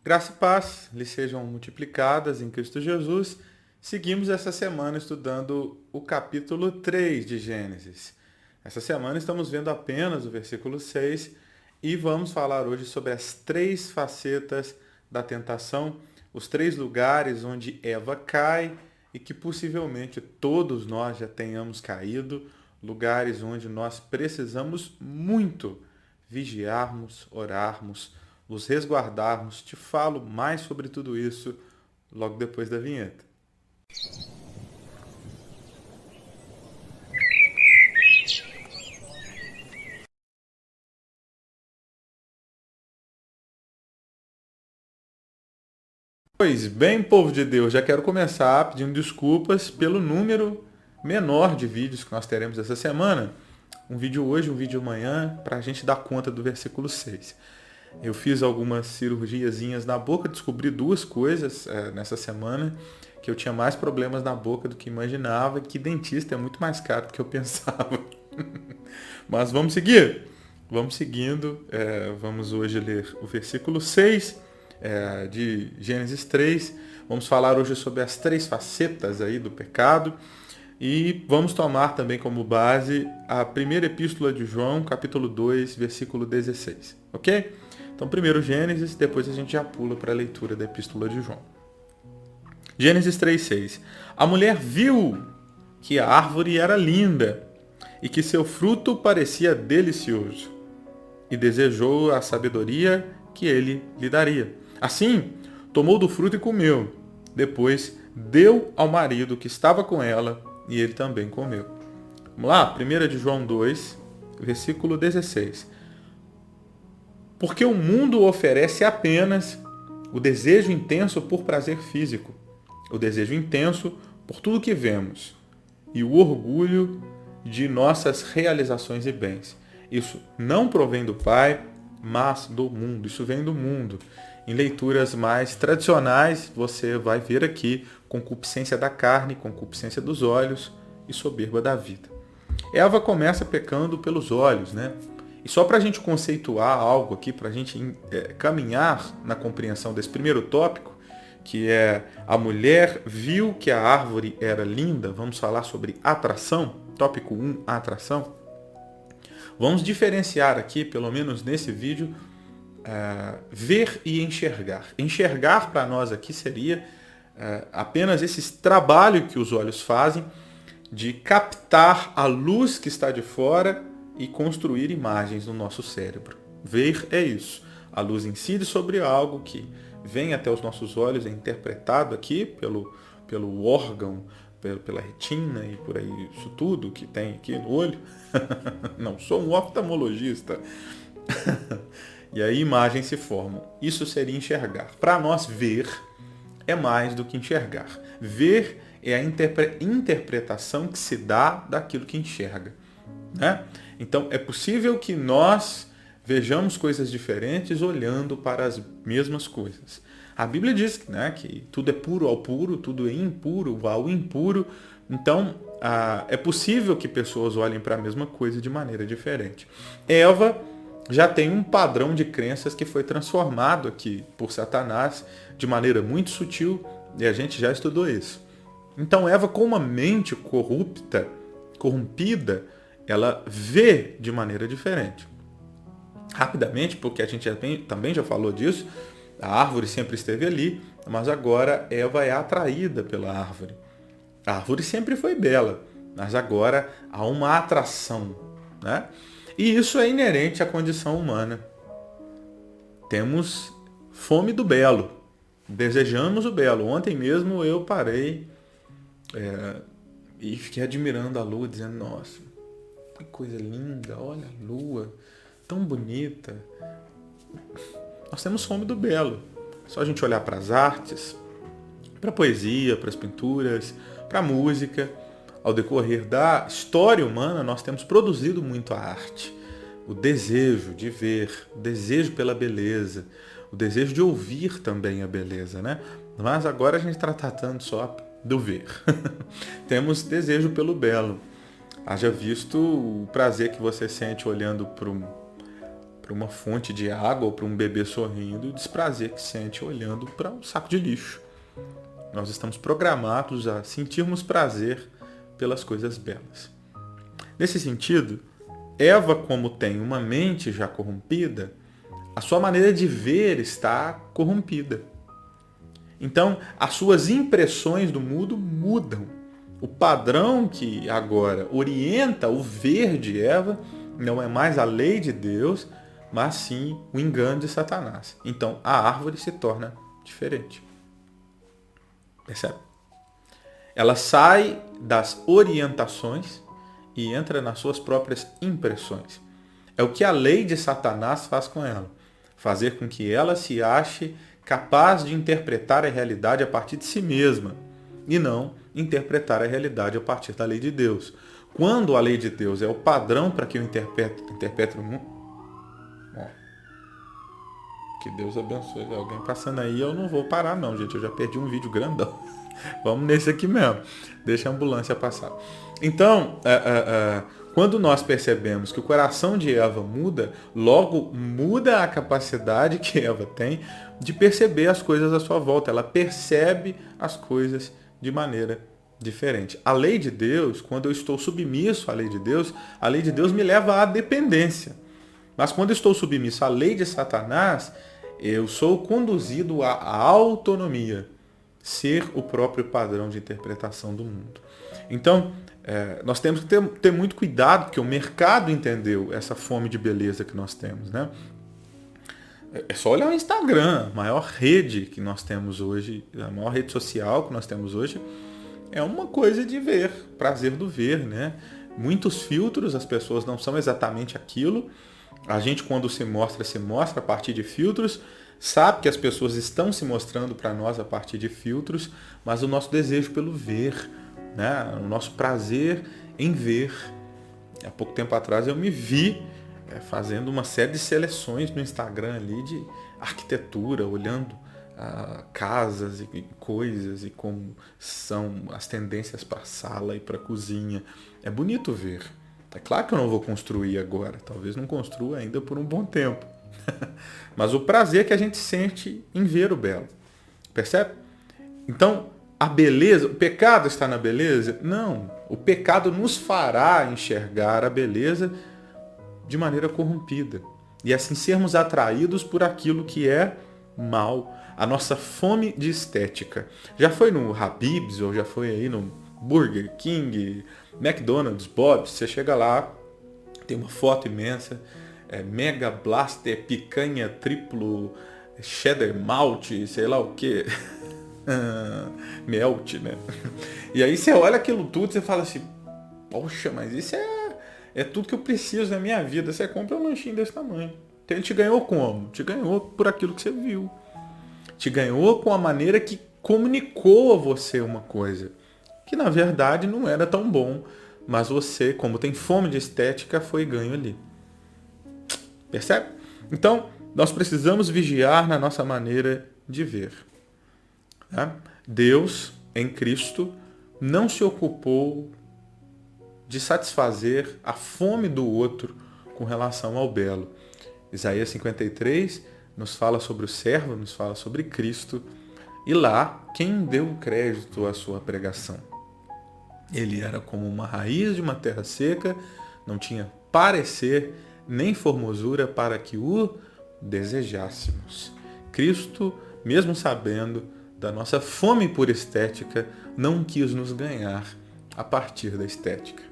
Graça e paz lhes sejam multiplicadas em Cristo Jesus. Seguimos essa semana estudando o capítulo 3 de Gênesis. Essa semana estamos vendo apenas o versículo 6 e vamos falar hoje sobre as três facetas da tentação, os três lugares onde Eva cai e que possivelmente todos nós já tenhamos caído, lugares onde nós precisamos muito vigiarmos, orarmos, nos resguardarmos. Te falo mais sobre tudo isso logo depois da vinheta. Pois bem, povo de Deus, já quero começar pedindo desculpas pelo número menor de vídeos que nós teremos essa semana. Um vídeo hoje, um vídeo amanhã, para a gente dar conta do versículo 6. Eu fiz algumas cirurgiazinhas na boca, descobri duas coisas nessa semana, que eu tinha mais problemas na boca do que imaginava, que dentista é muito mais caro do que eu pensava. Mas vamos seguir. Vamos seguindo. Vamos hoje ler o versículo 6 de Gênesis 3. Vamos falar hoje sobre as três facetas aí do pecado. E vamos tomar também como base a primeira epístola de João, capítulo 2, versículo 16. Ok? Então, primeiro Gênesis, depois a gente já pula para a leitura da epístola de João. Gênesis 3:6. A mulher viu que a árvore era linda e que seu fruto parecia delicioso, e desejou a sabedoria que ele lhe daria. Assim, tomou do fruto e comeu. Depois, deu ao marido que estava com ela, e ele também comeu. Vamos lá? 1 de João 2, versículo 16. Porque o mundo oferece apenas o desejo intenso por prazer físico, o desejo intenso por tudo que vemos e o orgulho de nossas realizações e bens. Isso não provém do Pai, mas do mundo. Isso vem do mundo. Em leituras mais tradicionais, você vai ver aqui concupiscência da carne, concupiscência dos olhos e soberba da vida. Eva começa pecando pelos olhos, né? E só para a gente conceituar algo aqui, para a gente caminhar na compreensão desse primeiro tópico, que é a mulher viu que a árvore era linda, vamos falar sobre atração, tópico 1, atração. Vamos diferenciar aqui, pelo menos nesse vídeo, ver e enxergar. Enxergar para nós aqui seria apenas esse trabalho que os olhos fazem de captar a luz que está de fora e construir imagens no nosso cérebro. Ver é isso. A luz incide sobre algo que vem até os nossos olhos, é interpretado aqui pelo órgão, pela retina e por aí, isso tudo que tem aqui no olho. Não sou um oftalmologista. E aí imagens se formam. Isso seria enxergar. Para nós, ver é mais do que enxergar. Ver é a interpretação que se dá daquilo que enxerga, né? Então, é possível que nós vejamos coisas diferentes olhando para as mesmas coisas. A Bíblia diz, né, que tudo é puro ao puro, tudo é impuro ao impuro. Então, é possível que pessoas olhem para a mesma coisa de maneira diferente. Eva já tem um padrão de crenças que foi transformado aqui por Satanás de maneira muito sutil, e a gente já estudou isso. Então, Eva, com uma mente corrompida, ela vê de maneira diferente. Rapidamente, porque a gente também já falou disso, a árvore sempre esteve ali, mas agora Eva é atraída pela árvore. A árvore sempre foi bela, mas agora há uma atração, né? E isso é inerente à condição humana. Temos fome do belo, desejamos o belo. Ontem mesmo eu parei e fiquei admirando a lua, dizendo, nossa, que coisa linda, olha a lua, tão bonita. Nós temos fome do belo. Só a gente olhar para as artes, para a poesia, para as pinturas, para a música. Ao decorrer da história humana, nós temos produzido muito a arte. O desejo de ver, o desejo pela beleza, o desejo de ouvir também a beleza, né? Mas agora a gente está tratando só do ver. Temos desejo pelo belo. Haja visto o prazer que você sente olhando para uma fonte de água ou para um bebê sorrindo, e o desprazer que sente olhando para um saco de lixo. Nós estamos programados a sentirmos prazer pelas coisas belas. Nesse sentido, Eva, como tem uma mente já corrompida, a sua maneira de ver está corrompida. Então, as suas impressões do mundo mudam. O padrão que agora orienta o ver de Eva não é mais a lei de Deus, mas sim o engano de Satanás. Então, a árvore se torna diferente. Percebe? Ela sai das orientações e entra nas suas próprias impressões. É o que a lei de Satanás faz com ela. Fazer com que ela se ache capaz de interpretar a realidade a partir de si mesma e não interpretar a realidade a partir da lei de Deus. Quando a lei de Deus é o padrão para que eu interprete o mundo... Que Deus abençoe. Alguém passando aí, eu não vou parar não, gente. Eu já perdi um vídeo grandão. Vamos nesse aqui mesmo. Deixa a ambulância passar. Então, quando nós percebemos que o coração de Eva muda, logo muda a capacidade que Eva tem de perceber as coisas à sua volta. Ela percebe as coisas de maneira diferente. A lei de Deus, quando eu estou submisso à lei de Deus me leva à dependência. Mas quando eu estou submisso à lei de Satanás, eu sou conduzido à autonomia, ser o próprio padrão de interpretação do mundo. Então, nós temos que ter muito cuidado, porque o mercado entendeu essa fome de beleza que nós temos, né? É só olhar o Instagram, a maior rede que nós temos hoje, a maior rede social que nós temos hoje, é uma coisa de ver, prazer do ver, né? Muitos filtros, as pessoas não são exatamente aquilo. A gente, quando se mostra a partir de filtros, sabe que as pessoas estão se mostrando para nós a partir de filtros, mas o nosso desejo pelo ver, né? O nosso prazer em ver. Há pouco tempo atrás eu me vi fazendo uma série de seleções no Instagram ali de arquitetura, olhando casas e coisas e como são as tendências para a sala e para a cozinha. É bonito ver. É claro que eu não vou construir agora, talvez não construa ainda por um bom tempo. Mas o prazer que a gente sente em ver o belo. Percebe? Então, a beleza, o pecado está na beleza? Não. O pecado nos fará enxergar a beleza de maneira corrompida. E assim sermos atraídos por aquilo que é mal. A nossa fome de estética. Já foi no Habib's ou já foi aí no Burger King, McDonald's, Bob's, você chega lá, tem uma foto imensa, Mega Blaster, picanha triplo, cheddar malt, sei lá o que, melt, né? E aí você olha aquilo tudo e você fala assim, poxa, mas isso é tudo que eu preciso na minha vida. Você compra um lanchinho desse tamanho. Então ele te ganhou como? Te ganhou por aquilo que você viu. Te ganhou com a maneira que comunicou a você uma coisa que na verdade não era tão bom, mas você, como tem fome de estética, foi ganho ali. Percebe? Então, nós precisamos vigiar na nossa maneira de ver. Tá? Deus, em Cristo, não se ocupou de satisfazer a fome do outro com relação ao belo. Isaías 53 nos fala sobre o servo, nos fala sobre Cristo, e lá, quem deu crédito à sua pregação? Ele era como uma raiz de uma terra seca, não tinha parecer nem formosura para que o desejássemos. Cristo, mesmo sabendo da nossa fome por estética, não quis nos ganhar a partir da estética.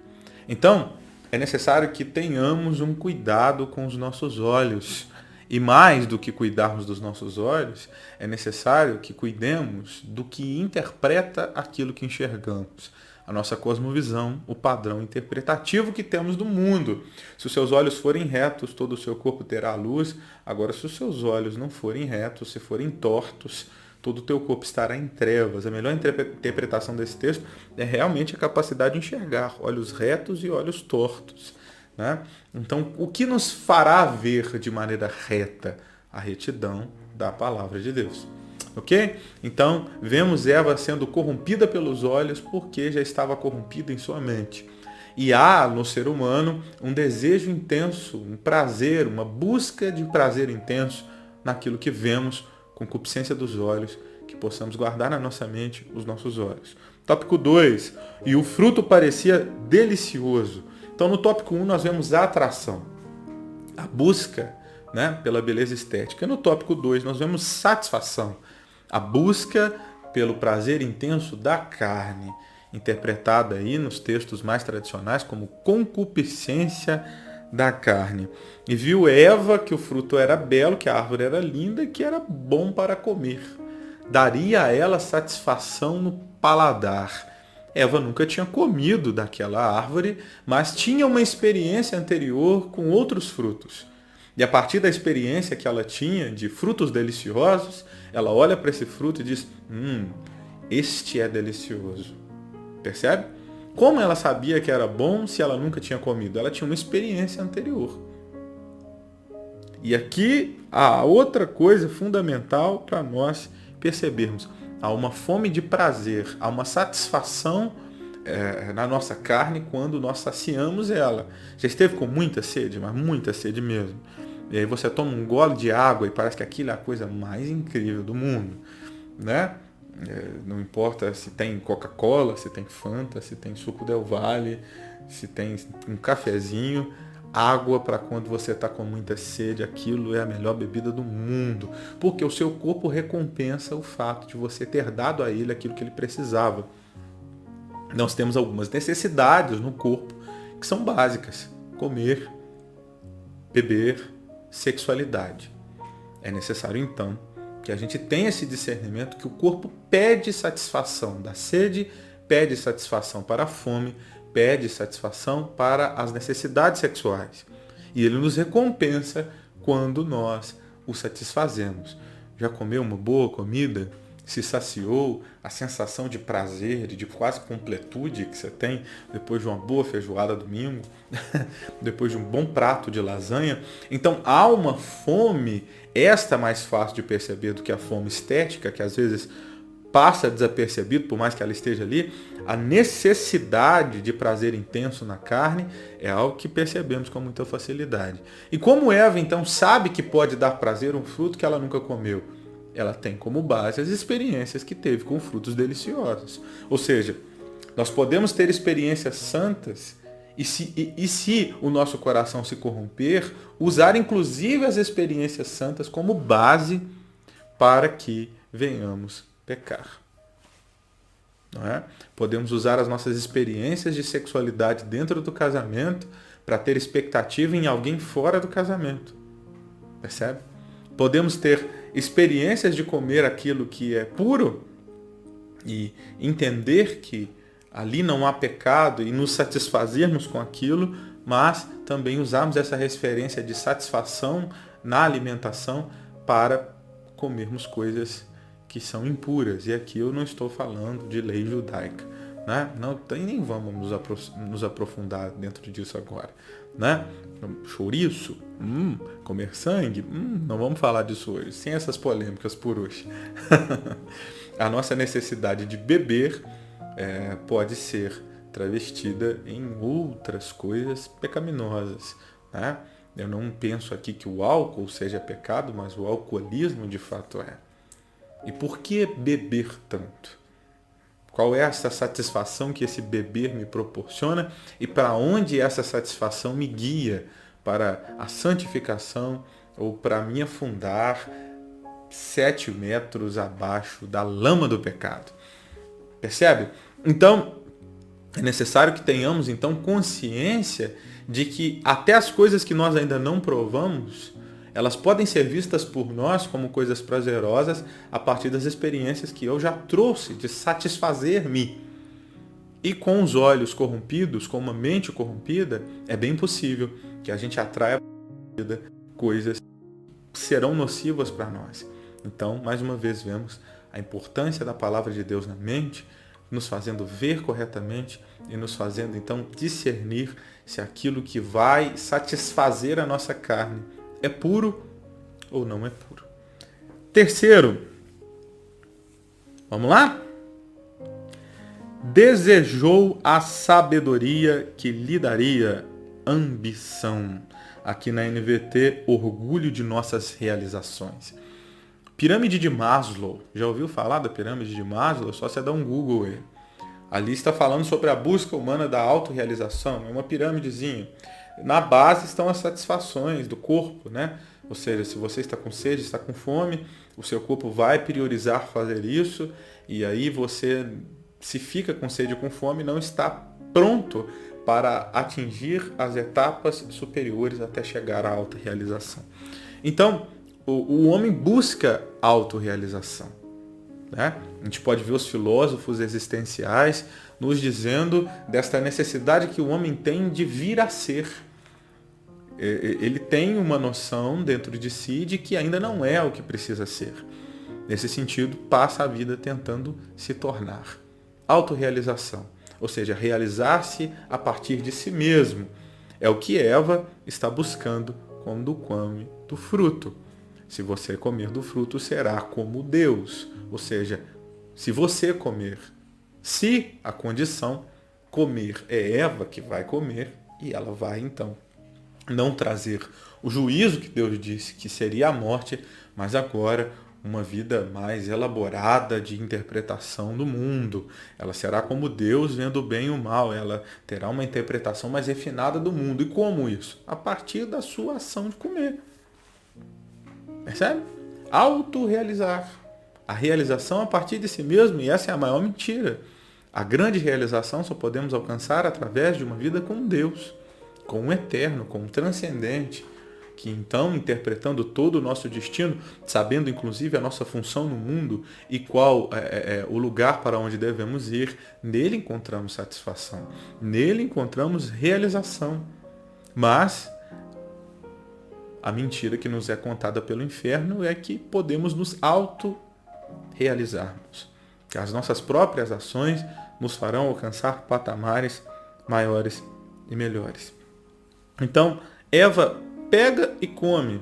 Então, é necessário que tenhamos um cuidado com os nossos olhos. E mais do que cuidarmos dos nossos olhos, é necessário que cuidemos do que interpreta aquilo que enxergamos. A nossa cosmovisão, o padrão interpretativo que temos do mundo. Se os seus olhos forem retos, todo o seu corpo terá luz. Agora, se os seus olhos não forem retos, se forem tortos, todo o teu corpo estará em trevas. A melhor interpretação desse texto é realmente a capacidade de enxergar olhos retos e olhos tortos, né? Então, o que nos fará ver de maneira reta? A retidão da palavra de Deus. Ok? Então, vemos Eva sendo corrompida pelos olhos porque já estava corrompida em sua mente. E há no ser humano um desejo intenso, um prazer, uma busca de prazer intenso naquilo que vemos, concupiscência dos olhos, que possamos guardar na nossa mente os nossos olhos. Tópico 2. E o fruto parecia delicioso. Então no tópico 1 nós vemos a atração, a busca, né, pela beleza estética. No tópico 2 nós vemos satisfação, a busca pelo prazer intenso da carne, interpretada aí nos textos mais tradicionais como concupiscência da carne. E viu Eva que o fruto era belo, que a árvore era linda e que era bom para comer. Daria a ela satisfação no paladar. Eva nunca tinha comido daquela árvore, mas tinha uma experiência anterior com outros frutos. E a partir da experiência que ela tinha de frutos deliciosos, ela olha para esse fruto e diz, este é delicioso. Percebe? Como ela sabia que era bom se ela nunca tinha comido? Ela tinha uma experiência anterior. E aqui há outra coisa fundamental para nós percebermos. Há uma fome de prazer, há uma satisfação na nossa carne quando nós saciamos ela. Já esteve com muita sede, mas muita sede mesmo. E aí você toma um gole de água e parece que aquilo é a coisa mais incrível do mundo, né? Não importa se tem Coca-Cola, se tem Fanta, se tem suco Del Valle, se tem um cafezinho, água para quando você está com muita sede, aquilo é a melhor bebida do mundo, porque o seu corpo recompensa o fato de você ter dado a ele aquilo que ele precisava. Nós temos algumas necessidades no corpo que são básicas: comer, beber, sexualidade. É necessário então que a gente tenha esse discernimento que o corpo pede satisfação da sede, pede satisfação para a fome, pede satisfação para as necessidades sexuais. E ele nos recompensa quando nós o satisfazemos. Já comeu uma boa comida? Se saciou? A sensação de prazer e de quase completude que você tem depois de uma boa feijoada domingo, depois de um bom prato de lasanha. Então há uma fome, esta mais fácil de perceber do que a fome estética, que às vezes passa desapercebido, por mais que ela esteja ali. A necessidade de prazer intenso na carne é algo que percebemos com muita facilidade. E como Eva então sabe que pode dar prazer um fruto que ela nunca comeu? Ela tem como base as experiências que teve com frutos deliciosos. Ou seja, nós podemos ter experiências santas e se o nosso coração se corromper, usar inclusive as experiências santas como base para que venhamos pecar. Não é? Podemos usar as nossas experiências de sexualidade dentro do casamento para ter expectativa em alguém fora do casamento. Percebe? Podemos ter experiências de comer aquilo que é puro e entender que ali não há pecado e nos satisfazermos com aquilo, mas também usarmos essa referência de satisfação na alimentação para comermos coisas que são impuras. E aqui eu não estou falando de lei judaica, né? Não, nem vamos nos aprofundar dentro disso agora, né? Chouriço, comer sangue, não vamos falar disso hoje, sem essas polêmicas por hoje. A nossa necessidade de beber pode ser travestida em outras coisas pecaminosas, né? Eu não penso aqui que o álcool seja pecado, mas o alcoolismo de fato é. E por que beber tanto? Qual é essa satisfação que esse beber me proporciona e para onde essa satisfação me guia para a santificação ou para me afundar 7 metros abaixo da lama do pecado? Percebe? Então, é necessário que tenhamos então consciência de que até as coisas que nós ainda não provamos, elas podem ser vistas por nós como coisas prazerosas a partir das experiências que eu já trouxe de satisfazer-me. E com os olhos corrompidos, com uma mente corrompida, é bem possível que a gente atraia para a vida coisas que serão nocivas para nós. Então, mais uma vez, vemos a importância da palavra de Deus na mente, nos fazendo ver corretamente e nos fazendo, então, discernir se aquilo que vai satisfazer a nossa carne é puro ou não é puro. Terceiro, vamos lá? Desejou a sabedoria que lhe daria ambição. Aqui na NVT, orgulho de nossas realizações. Pirâmide de Maslow. Já ouviu falar da pirâmide de Maslow? Só você dar um Google aí. Ali está falando sobre a busca humana da autorrealização. É uma pirâmidezinha. Na base estão as satisfações do corpo, né? Ou seja, se você está com sede, está com fome, o seu corpo vai priorizar fazer isso, e aí você, se fica com sede ou com fome, não está pronto para atingir as etapas superiores até chegar à autorrealização. Então, o homem busca autorrealização, né? A gente pode ver os filósofos existenciais nos dizendo desta necessidade que o homem tem de vir a ser. Ele tem uma noção dentro de si de que ainda não é o que precisa ser. Nesse sentido, passa a vida tentando se tornar. Autorrealização, ou seja, realizar-se a partir de si mesmo. É o que Eva está buscando quando come do fruto. Se você comer do fruto, será como Deus. Ou seja, se você comer, se a condição comer é Eva que vai comer, e ela vai então não trazer o juízo que Deus disse que seria a morte, mas agora uma vida mais elaborada de interpretação do mundo. Ela será como Deus vendo o bem e o mal. Ela terá uma interpretação mais refinada do mundo. E como isso? A partir da sua ação de comer. Percebe? Autorrealizar. A realização a partir de si mesmo, e essa é a maior mentira. A grande realização só podemos alcançar através de uma vida com Deus, com o eterno, com o transcendente, que então, interpretando todo o nosso destino, sabendo inclusive a nossa função no mundo e qual é o lugar para onde devemos ir, nele encontramos satisfação, nele encontramos realização. Mas a mentira que nos é contada pelo inferno é que podemos nos auto-realizarmos, que as nossas próprias ações nos farão alcançar patamares maiores e melhores. Então, Eva pega e come.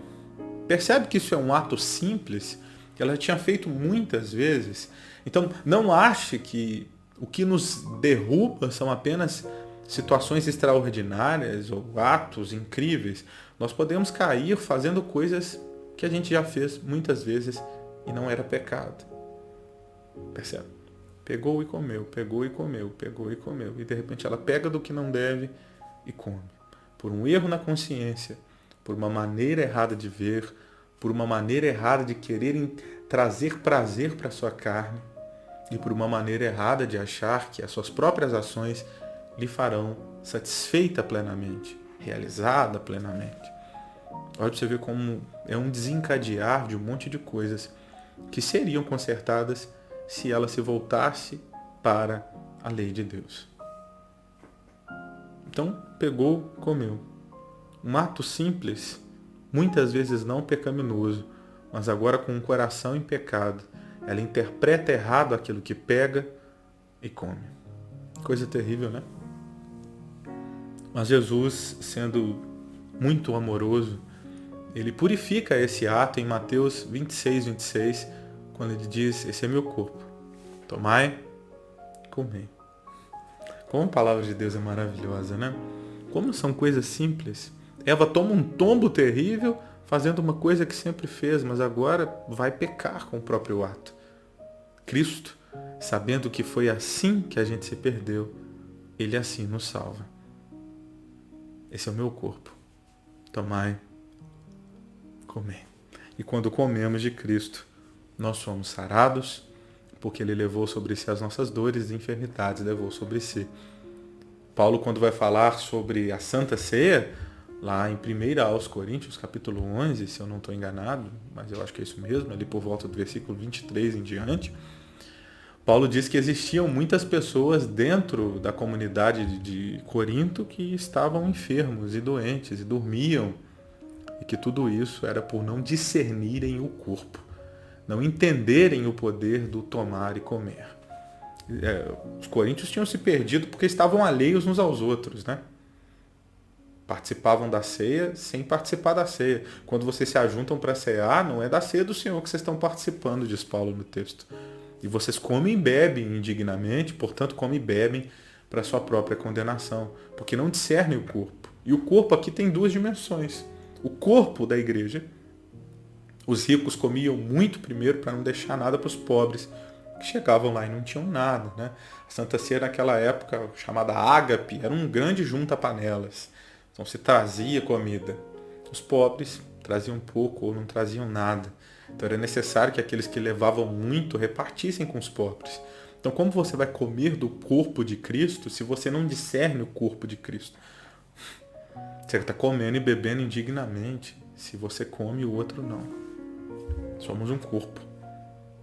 Percebe que isso é um ato simples, que ela tinha feito muitas vezes. Então, não ache que o que nos derruba são apenas situações extraordinárias ou atos incríveis. Nós podemos cair fazendo coisas que a gente já fez muitas vezes e não era pecado. Percebe? Pegou e comeu, pegou e comeu, pegou e comeu. E de repente ela pega do que não deve e come. Por um erro na consciência, por uma maneira errada de ver, por uma maneira errada de querer trazer prazer para a sua carne e por uma maneira errada de achar que as suas próprias ações lhe farão satisfeita plenamente, realizada plenamente. Olha para você ver como é um desencadear de um monte de coisas que seriam consertadas se ela se voltasse para a lei de Deus. Então, pegou, comeu. Um ato simples, muitas vezes não pecaminoso, mas agora com um coração em pecado. Ela interpreta errado aquilo que pega e come. Coisa terrível, né? Mas Jesus, sendo muito amoroso, ele purifica esse ato em Mateus 26, 26, quando ele diz, esse é meu corpo, tomai, comei. Como a palavra de Deus é maravilhosa, né? Como são coisas simples. Eva toma um tombo terrível fazendo uma coisa que sempre fez, mas agora vai pecar com o próprio ato. Cristo, sabendo que foi assim que a gente se perdeu, ele assim nos salva. Esse é o meu corpo. Tomai, comei. E quando comemos de Cristo, nós somos sarados, porque ele levou sobre si as nossas dores e enfermidades, levou sobre si. Paulo, quando vai falar sobre a Santa Ceia, lá em 1 aos Coríntios, capítulo 11, se eu não estou enganado, mas eu acho que é isso mesmo, ali por volta do versículo 23 em diante, Paulo diz que existiam muitas pessoas dentro da comunidade de Corinto que estavam enfermos e doentes e dormiam, e que tudo isso era por não discernirem o corpo, não entenderem o poder do tomar e comer. Os coríntios tinham se perdido porque estavam alheios uns aos outros, né? Participavam da ceia sem participar da ceia. Quando vocês se ajuntam para cear, não é da ceia do Senhor que vocês estão participando, diz Paulo no texto. E vocês comem e bebem indignamente, portanto comem e bebem para sua própria condenação, porque não discernem o corpo. E o corpo aqui tem duas dimensões. O corpo da igreja, os ricos comiam muito primeiro para não deixar nada para os pobres, que chegavam lá e não tinham nada, né? A Santa Ceia naquela época, chamada ágape, era um grande junta-panelas. Então se trazia comida. Os pobres traziam pouco ou não traziam nada. Então era necessário que aqueles que levavam muito repartissem com os pobres. Então como você vai comer do corpo de Cristo se você não discerne o corpo de Cristo? Você está comendo e bebendo indignamente se você come e o outro não. Somos um corpo.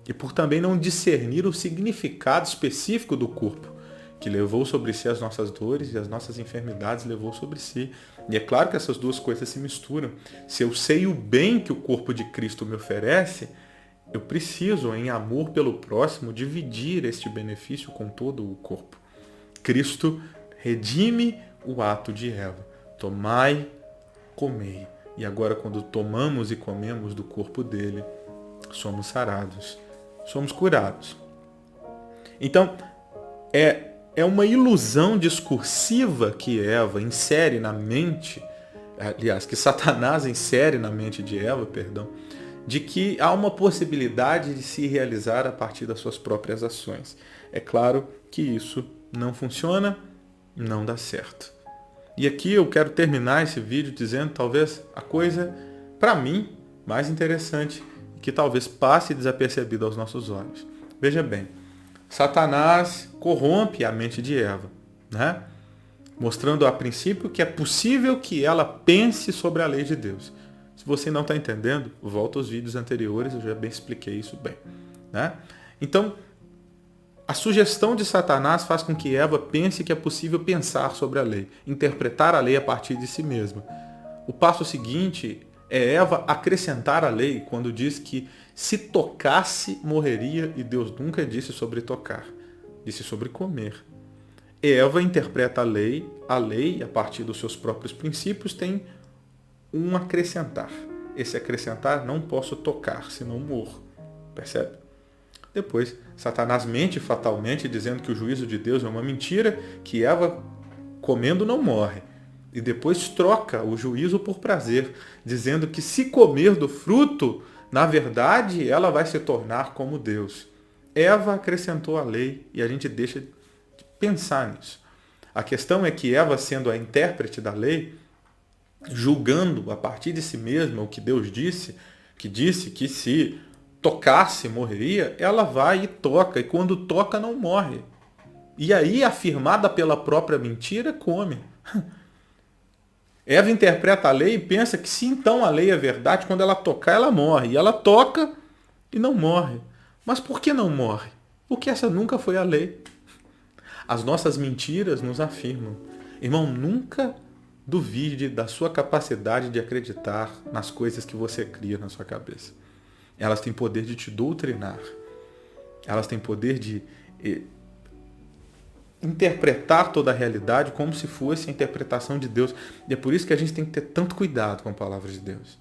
E por também não discernir o significado específico do corpo, que levou sobre si as nossas dores e as nossas enfermidades levou sobre si. E é claro que essas duas coisas se misturam. Se eu sei o bem que o corpo de Cristo me oferece, eu preciso, em amor pelo próximo, dividir este benefício com todo o corpo. Cristo redime o ato de Eva. Tomai, comei. E agora, quando tomamos e comemos do corpo dele, somos sarados, somos curados. Então, é uma ilusão discursiva que Eva insere na mente, aliás, que Satanás insere na mente de Eva, de que há uma possibilidade de se realizar a partir das suas próprias ações. É claro que isso não funciona, não dá certo. E aqui eu quero terminar esse vídeo dizendo talvez a coisa, para mim, mais interessante, que talvez passe desapercebida aos nossos olhos. Veja bem, Satanás corrompe a mente de Eva, né? Mostrando a princípio que é possível que ela pense sobre a lei de Deus. Se você não está entendendo, volta aos vídeos anteriores, eu já bem expliquei isso bem, né? Então, a sugestão de Satanás faz com que Eva pense que é possível pensar sobre a lei, interpretar a lei a partir de si mesma. O passo seguinte é Eva acrescentar a lei quando diz que se tocasse, morreria, e Deus nunca disse sobre tocar, disse sobre comer. Eva interpreta a lei, a partir dos seus próprios princípios, tem um acrescentar. Esse acrescentar, não posso tocar, senão morro. Percebe? Depois, Satanás mente fatalmente, dizendo que o juízo de Deus é uma mentira, que Eva, comendo, não morre. E depois troca o juízo por prazer, dizendo que se comer do fruto, na verdade, ela vai se tornar como Deus. Eva acrescentou a lei e a gente deixa de pensar nisso. A questão é que Eva, sendo a intérprete da lei, julgando a partir de si mesma o que Deus disse que se tocasse morreria, ela vai e toca, e quando toca não morre. E aí, afirmada pela própria mentira, come. Eva interpreta a lei e pensa que se então a lei é verdade, quando ela tocar, ela morre. E ela toca e não morre. Mas por que não morre? Porque essa nunca foi a lei. As nossas mentiras nos afirmam. Irmão, nunca duvide da sua capacidade de acreditar nas coisas que você cria na sua cabeça. Elas têm poder de te doutrinar. Elas têm poder de interpretar toda a realidade como se fosse a interpretação de Deus. E é por isso que a gente tem que ter tanto cuidado com a palavra de Deus.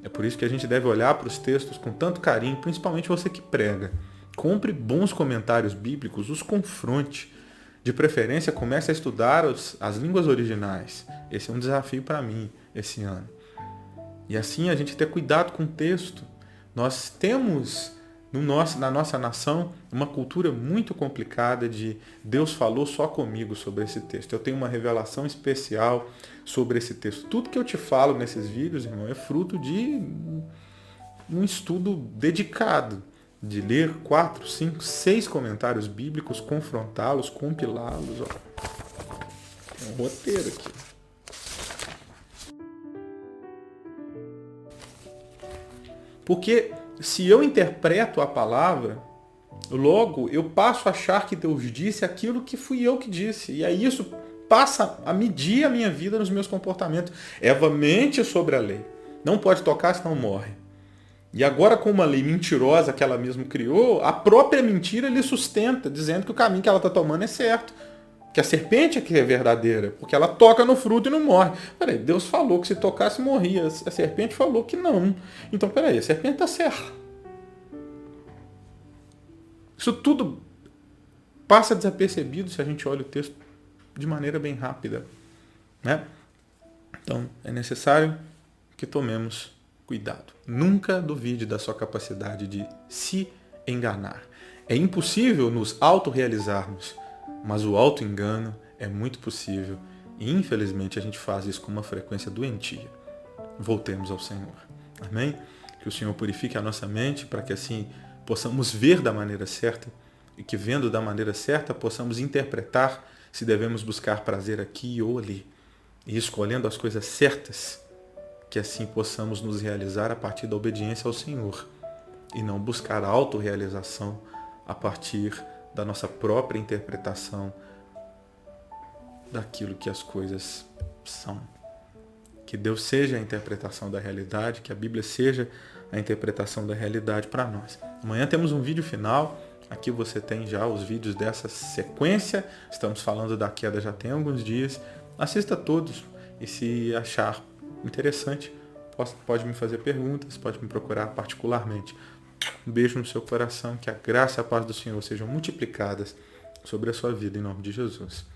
É por isso que a gente deve olhar para os textos com tanto carinho, principalmente você que prega. Compre bons comentários bíblicos, os confronte. De preferência, comece a estudar as línguas originais. Esse é um desafio para mim esse ano. E assim a gente ter cuidado com o texto. Nós temos na nossa nação uma cultura muito complicada de Deus falou só comigo sobre esse texto. Eu tenho uma revelação especial sobre esse texto. Tudo que eu te falo nesses vídeos, irmão, é fruto de um estudo dedicado, de ler 4, 5, 6 comentários bíblicos, confrontá-los, compilá-los. Tem um roteiro aqui. Porque se eu interpreto a palavra, logo eu passo a achar que Deus disse aquilo que fui eu que disse. E aí isso passa a medir a minha vida nos meus comportamentos. Eva mente sobre a lei. Não pode tocar, senão morre. E agora, com uma lei mentirosa que ela mesma criou, a própria mentira lhe sustenta, dizendo que o caminho que ela está tomando é certo. Que a serpente é que é verdadeira, porque ela toca no fruto e não morre. Peraí, Deus falou que se tocasse morria. A serpente falou que não. Então, peraí, a serpente está certa. Isso tudo passa desapercebido se a gente olha o texto de maneira bem rápida, né? Então, é necessário que tomemos cuidado. Nunca duvide da sua capacidade de se enganar. É impossível nos autorrealizarmos, mas o auto-engano é muito possível. E, infelizmente, a gente faz isso com uma frequência doentia. Voltemos ao Senhor. Amém? Que o Senhor purifique a nossa mente para que assim possamos ver da maneira certa e que, vendo da maneira certa, possamos interpretar se devemos buscar prazer aqui ou ali. E escolhendo as coisas certas, que assim possamos nos realizar a partir da obediência ao Senhor e não buscar a autorrealização a partir da nossa própria interpretação daquilo que as coisas são. Que Deus seja a interpretação da realidade, que a Bíblia seja a interpretação da realidade para nós. Amanhã temos um vídeo final. Aqui você tem já os vídeos dessa sequência. Estamos falando da queda já tem alguns dias. Assista todos e se achar interessante, pode me fazer perguntas, pode me procurar particularmente. Um beijo no seu coração, que a graça e a paz do Senhor sejam multiplicadas sobre a sua vida em nome de Jesus.